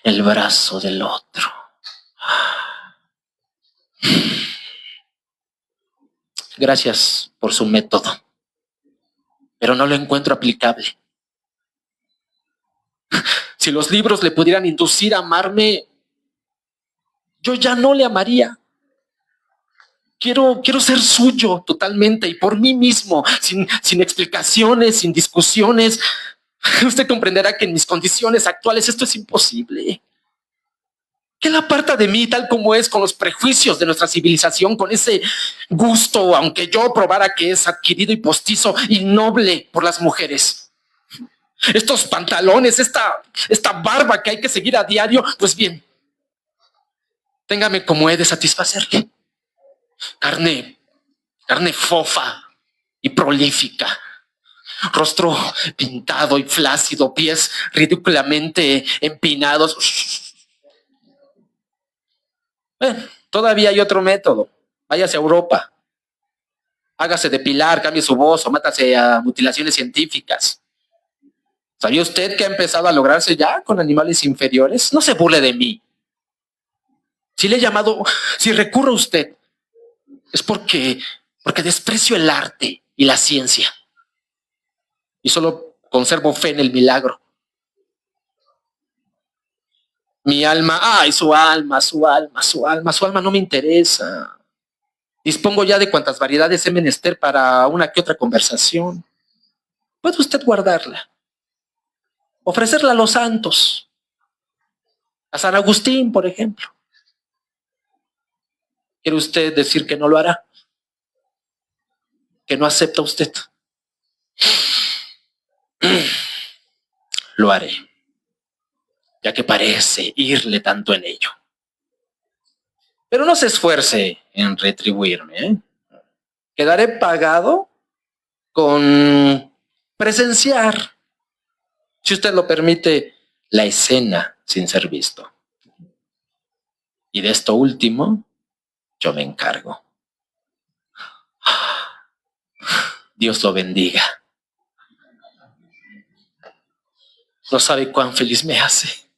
en el brazo del otro. Gracias por su método, pero no lo encuentro aplicable. Si los libros le pudieran inducir a amarme, yo ya no le amaría. Quiero ser suyo totalmente y por mí mismo, sin explicaciones, sin discusiones. Usted comprenderá que en mis condiciones actuales esto es imposible. ¿Qué la aparta de mí tal como es, con los prejuicios de nuestra civilización, con ese gusto, aunque yo probara que es adquirido y postizo y noble por las mujeres? Estos pantalones, esta barba que hay que seguir a diario, pues bien, téngame como he de satisfacerle. Carne fofa y prolífica, rostro pintado y flácido, pies ridículamente empinados. Todavía hay otro método. Váyase a Europa. Hágase depilar, cambie su voz o mátase a mutilaciones científicas. ¿Sabía usted que ha empezado a lograrse ya con animales inferiores? No se burle de mí. Si le he llamado, si recurro a usted, es porque desprecio el arte y la ciencia. Y solo conservo fe en el milagro. Mi alma, su alma no me interesa. Dispongo ya de cuantas variedades he menester para una que otra conversación. Puede usted guardarla, ofrecerla a los santos, a San Agustín, por ejemplo. ¿Quiere usted decir que no lo hará? ¿Que no acepta usted? Lo haré, ya que parece irle tanto en ello. Pero no se esfuerce en retribuirme, ¿eh? Quedaré pagado con presenciar, si usted lo permite, la escena sin ser visto. Y de esto último, yo me encargo. Dios lo bendiga. No sabe cuán feliz me hace.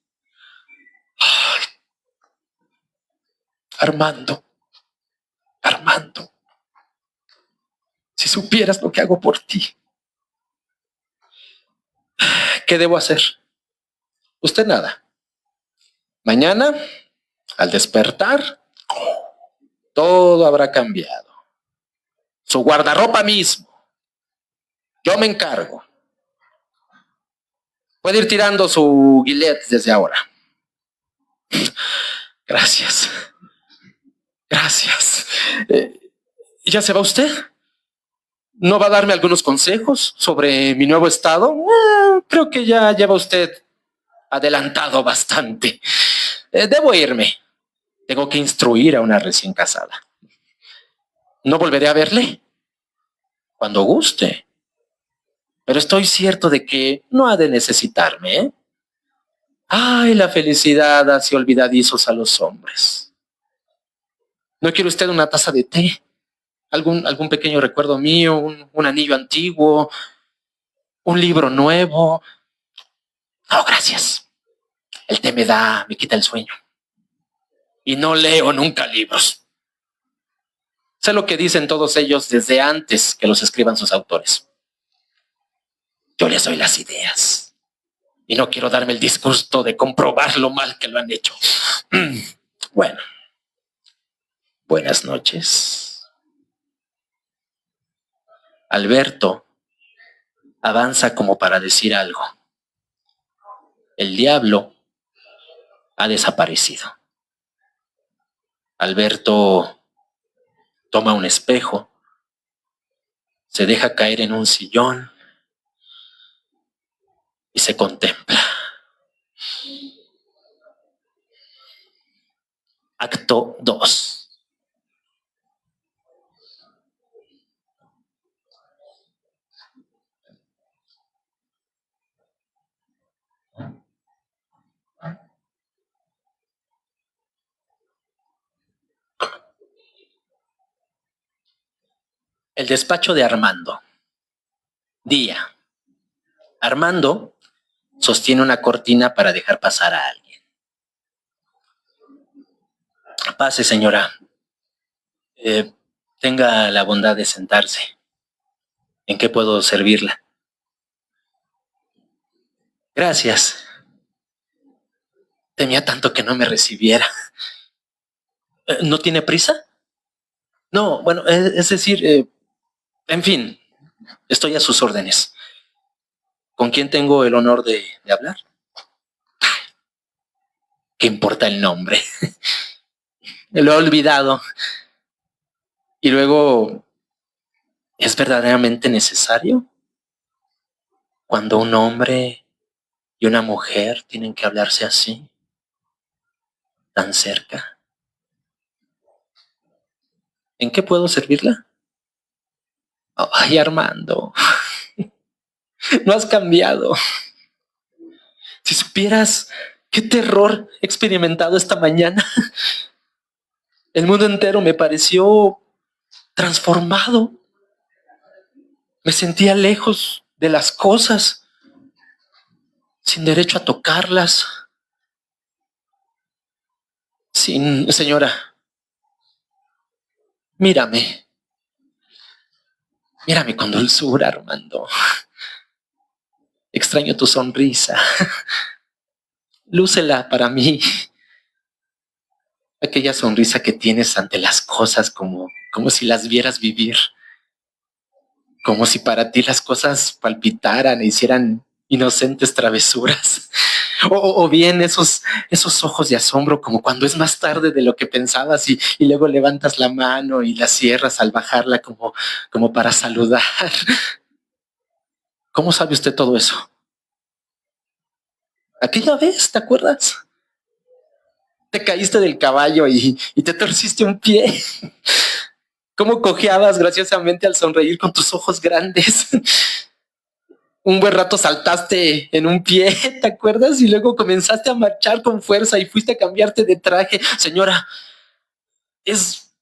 Ay, Armando, Armando, si supieras lo que hago por ti. ¿Qué debo hacer? Usted nada. Mañana, al despertar, todo habrá cambiado. Su guardarropa mismo. Yo me encargo. Puede ir tirando su gilet desde ahora. Gracias. Gracias. ¿Ya se va usted? ¿No va a darme algunos consejos sobre mi nuevo estado? Creo que ya lleva usted adelantado bastante. Debo irme. Tengo que instruir a una recién casada. No volveré a verle cuando guste. Pero estoy cierto de que no ha de necesitarme, ¿eh? Ay, la felicidad hace olvidadizos a los hombres. ¿No quiere usted una taza de té? ¿Algún pequeño recuerdo mío? ¿Un anillo antiguo? ¿Un libro nuevo? No, gracias. El té me quita el sueño. Y no leo nunca libros. Sé lo que dicen todos ellos desde antes que los escriban sus autores. Yo les doy las ideas. Y no quiero darme el disgusto de comprobar lo mal que lo han hecho. Bueno, buenas noches. Alberto avanza como para decir algo. El diablo ha desaparecido. Alberto toma un espejo, se deja caer en un sillón y se contempla. Acto 2. El despacho de Armando. Día. Armando sostiene una cortina para dejar pasar a alguien. Pase, señora. Tenga la bondad de sentarse. ¿En qué puedo servirla? Gracias. Temía tanto que no me recibiera. ¿No tiene prisa? No, bueno, es decir, en fin, estoy a sus órdenes. ¿Con quién tengo el honor de hablar? ¿Qué importa el nombre? Lo he olvidado. Y luego, ¿es verdaderamente necesario? Cuando un hombre y una mujer tienen que hablarse así, tan cerca. ¿En qué puedo servirla? Ay, Armando, no has cambiado. Si supieras qué terror he experimentado esta mañana. El mundo entero me pareció transformado. Me sentía lejos de las cosas, sin derecho a tocarlas. Señora, mírame. Mírame con dulzura, Armando. Extraño tu sonrisa. Lúcela para mí. Aquella sonrisa que tienes ante las cosas como si las vieras vivir. Como si para ti las cosas palpitaran e hicieran inocentes travesuras. O bien esos ojos de asombro, como cuando es más tarde de lo que pensabas y luego levantas la mano y la cierras al bajarla como para saludar. ¿Cómo sabe usted todo eso? Aquella vez, ¿te acuerdas? Te caíste del caballo y te torciste un pie. Cómo cojeabas graciosamente al sonreír con tus ojos grandes. Un buen rato saltaste en un pie, ¿te acuerdas? Y luego comenzaste a marchar con fuerza y fuiste a cambiarte de traje. Señora, es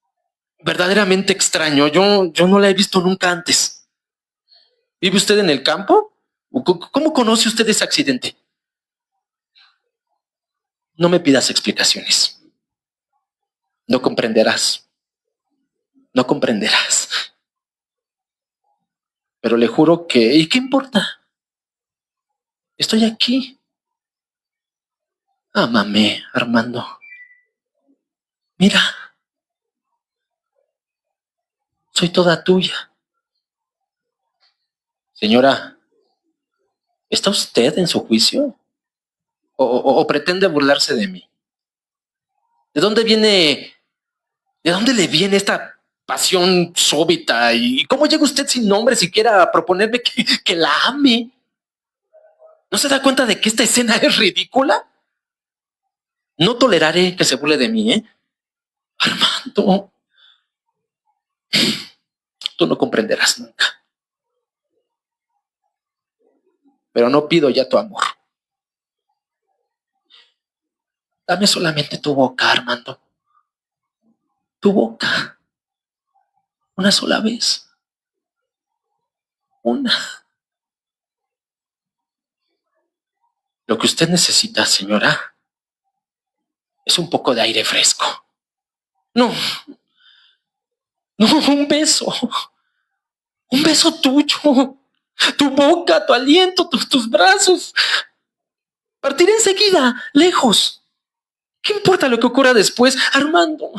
verdaderamente extraño. Yo no la he visto nunca antes. ¿Vive usted en el campo? ¿Cómo conoce usted ese accidente? No me pidas explicaciones. No comprenderás. No comprenderás. Pero le juro que... ¿Y qué importa? Estoy aquí. Ámame, Armando. Mira, soy toda tuya. Señora, ¿está usted en su juicio? ¿O pretende burlarse de mí? ¿De dónde viene... ¿De dónde le viene esta pasión súbita? ¿Y cómo llega usted sin nombre siquiera a proponerme que la ame? ¿No se da cuenta de que esta escena es ridícula? No toleraré que se burle de mí, ¿eh? Armando, tú no comprenderás nunca. Pero no pido ya tu amor. Dame solamente tu boca, Armando. Tu boca. Una sola vez. Una. Lo que usted necesita, señora, es un poco de aire fresco. No. No, un beso. Un beso tuyo. Tu boca, tu aliento, tus brazos. Partiré enseguida, lejos. ¿Qué importa lo que ocurra después? Armando,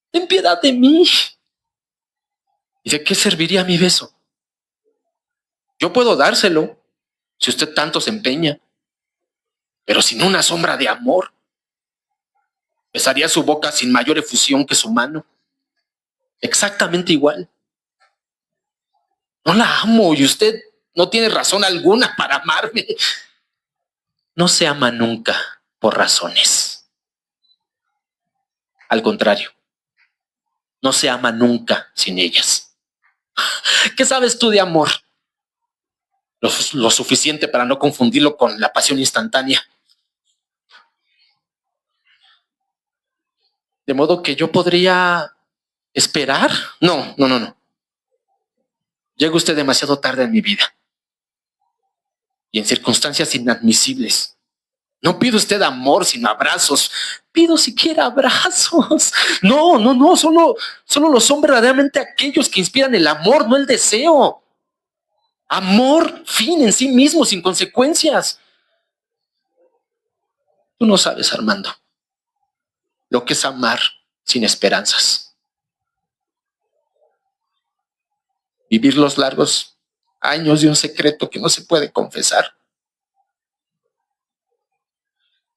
ten piedad de mí. ¿Y de qué serviría mi beso? Yo puedo dárselo, si usted tanto se empeña, pero sin una sombra de amor. Besaría su boca sin mayor efusión que su mano. Exactamente igual. No la amo y usted no tiene razón alguna para amarme. No se ama nunca por razones. Al contrario, no se ama nunca sin ellas. ¿Qué sabes tú de amor? Lo suficiente para no confundirlo con la pasión instantánea. De modo que yo podría esperar. No. Llega usted demasiado tarde en mi vida y en circunstancias inadmisibles. No pido usted amor sino abrazos. Pido siquiera abrazos. No. Solo lo son verdaderamente aquellos que inspiran el amor, no el deseo. Amor, fin en sí mismo, sin consecuencias. Tú no sabes, Armando, lo que es amar sin esperanzas. Vivir los largos años de un secreto que no se puede confesar.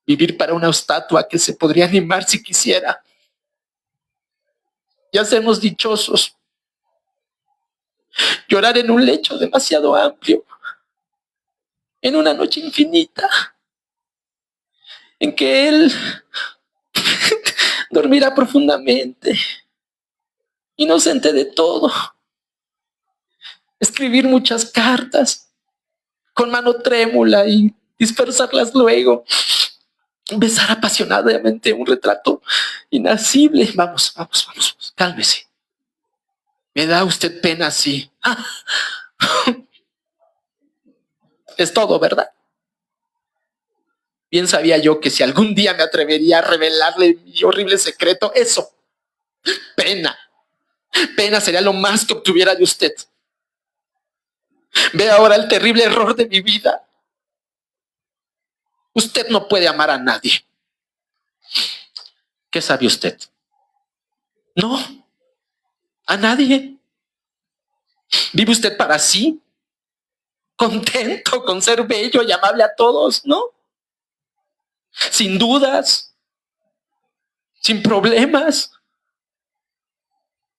Vivir para una estatua que se podría animar si quisiera. Y hacernos dichosos. Llorar en un lecho demasiado amplio. En una noche infinita. En que él dormirá profundamente. Inocente de todo. Escribir muchas cartas. Con mano trémula y dispersarlas luego. Besar apasionadamente un retrato inacible. Vamos, cálmese. Me da usted pena así. Es todo, ¿verdad? Bien sabía yo que si algún día me atrevería a revelarle mi horrible secreto, eso, pena sería lo más que obtuviera de usted. Ve ahora el terrible error de mi vida. Usted no puede amar a nadie. ¿Qué sabe usted? No, a nadie. ¿Vive usted para sí? Contento con ser bello y amable a todos, ¿no? Sin dudas, sin problemas.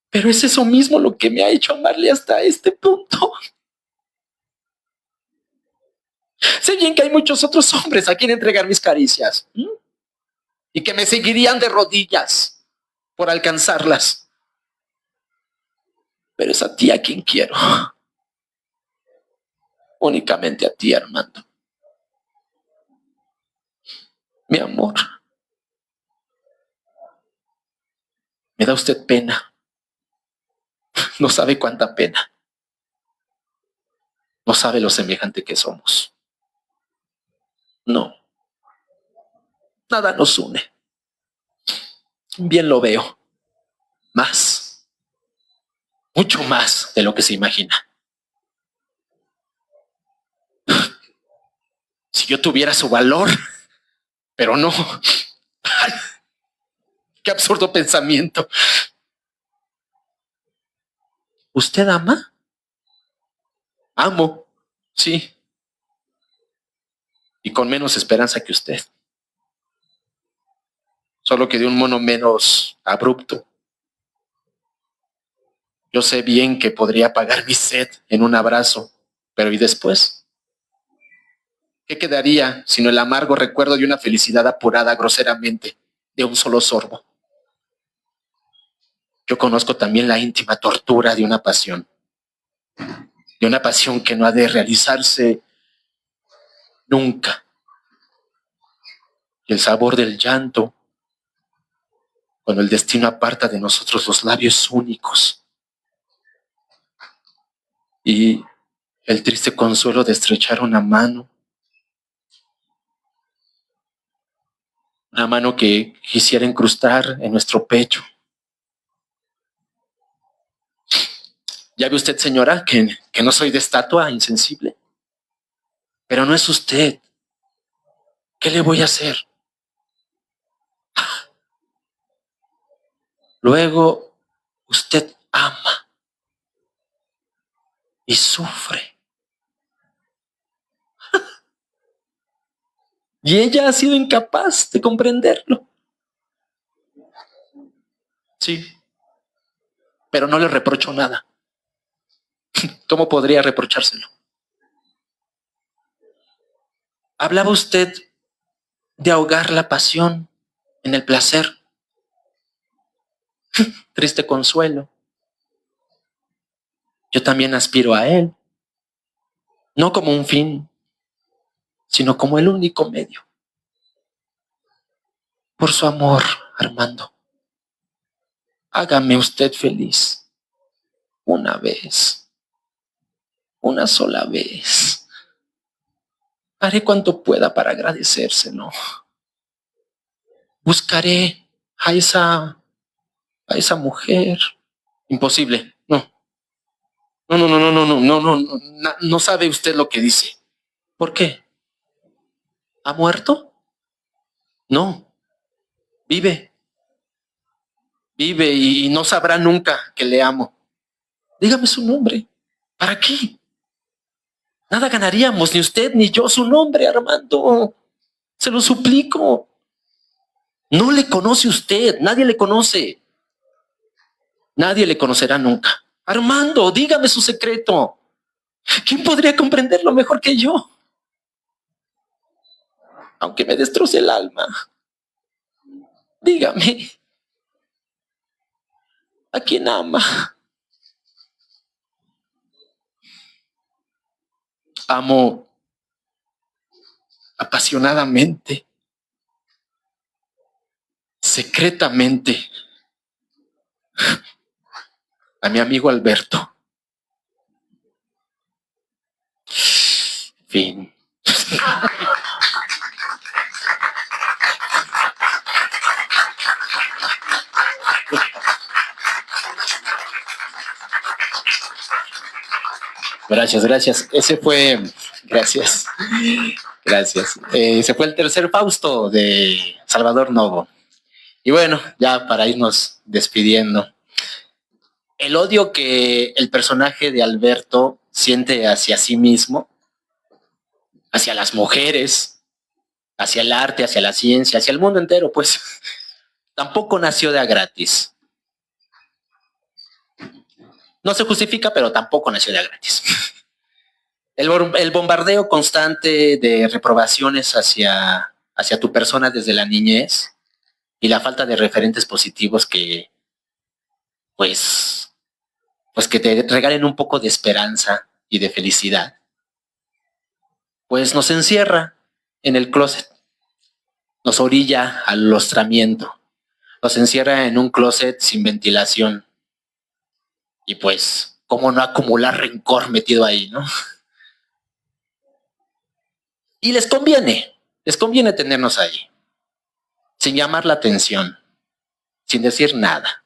Pero es eso mismo lo que me ha hecho amarle hasta este punto. Sé bien que hay muchos otros hombres a quien entregar mis caricias. y que me seguirían de rodillas por alcanzarlas. Pero es a ti a quien quiero. Únicamente a ti, Armando. Mi amor. Me da usted pena. No sabe cuánta pena. No sabe lo semejante que somos. No. Nada nos une. Bien lo veo. Más. Mucho más de lo que se imagina. Si yo tuviera su valor, pero no. Ay, qué absurdo pensamiento. ¿Usted ama? Amo, sí. Y con menos esperanza que usted. Solo que de un modo menos abrupto. Yo sé bien que podría apagar mi sed en un abrazo, pero ¿y después? ¿Qué quedaría sino el amargo recuerdo de una felicidad apurada groseramente de un solo sorbo? Yo conozco también la íntima tortura de una pasión que no ha de realizarse nunca. Y el sabor del llanto, cuando el destino aparta de nosotros los labios únicos. Y el triste consuelo de estrechar una mano que quisiera incrustar en nuestro pecho. Ya ve usted, señora, que no soy de estatua insensible. Pero no es usted. ¿Qué le voy a hacer? Luego, usted ama y sufre. Y ella ha sido incapaz de comprenderlo. Sí, pero no le reprocho nada. ¿Cómo podría reprochárselo? Hablaba usted de ahogar la pasión en el placer. Triste consuelo. Yo también aspiro a él, no como un fin, sino como el único medio. Por su amor, Armando, hágame usted feliz. Una vez, una sola vez. Haré cuanto pueda para agradecérselo. Buscaré a esa mujer. Imposible, no. No sabe usted lo que dice. ¿Por qué? ¿Ha muerto? No. Vive. Vive y no sabrá nunca que le amo. Dígame su nombre. ¿Para qué? Nada ganaríamos, ni usted ni yo, su nombre, Armando. Se lo suplico. No le conoce usted, nadie le conoce. Nadie le conocerá nunca. Armando, dígame su secreto. ¿Quién podría comprenderlo mejor que yo? Aunque me destroce el alma. Dígame. ¿A quién ama? Amo apasionadamente, secretamente, a mi amigo Alberto. Fin. Gracias. Ese fue, gracias. Ese fue el tercer Fausto de Salvador Novo. Y bueno, ya para irnos despidiendo, el odio que el personaje de Alberto siente hacia sí mismo, hacia las mujeres, hacia el arte, hacia la ciencia, hacia el mundo entero, pues tampoco nació de a gratis. No se justifica, pero tampoco nació de a gratis. El bombardeo constante de reprobaciones hacia tu persona desde la niñez y la falta de referentes positivos que, pues que te regalen un poco de esperanza y de felicidad, pues nos encierra en el closet, nos orilla al lostramiento, nos encierra en un closet sin ventilación. Y pues, ¿cómo no acumular rencor metido ahí, no? Y les conviene tenernos ahí, sin llamar la atención, sin decir nada,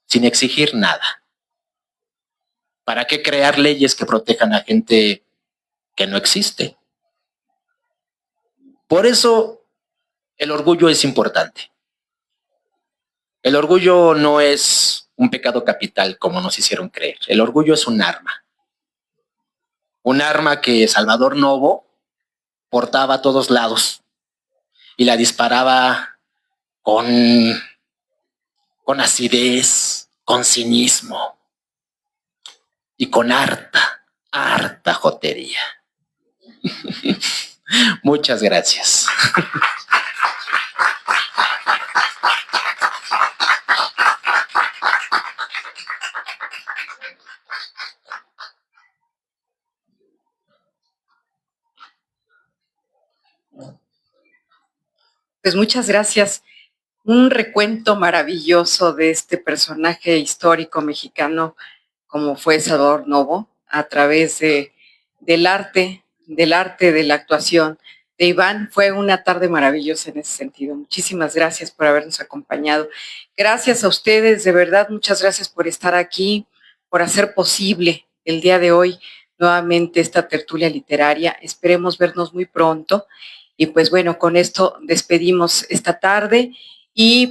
sin exigir nada. ¿Para qué crear leyes que protejan a gente que no existe? Por eso el orgullo es importante. El orgullo no es un pecado capital como nos hicieron creer. El orgullo es un arma. Un arma que Salvador Novo portaba a todos lados y la disparaba con acidez, con cinismo y con harta jotería. Muchas gracias. Pues muchas gracias. Un recuento maravilloso de este personaje histórico mexicano como fue Salvador Novo a través del arte, de la actuación de Iván. Fue una tarde maravillosa en ese sentido. Muchísimas gracias por habernos acompañado. Gracias a ustedes, de verdad, muchas gracias por estar aquí, por hacer posible el día de hoy nuevamente esta tertulia literaria. Esperemos vernos muy pronto. Y pues bueno, con esto despedimos esta tarde y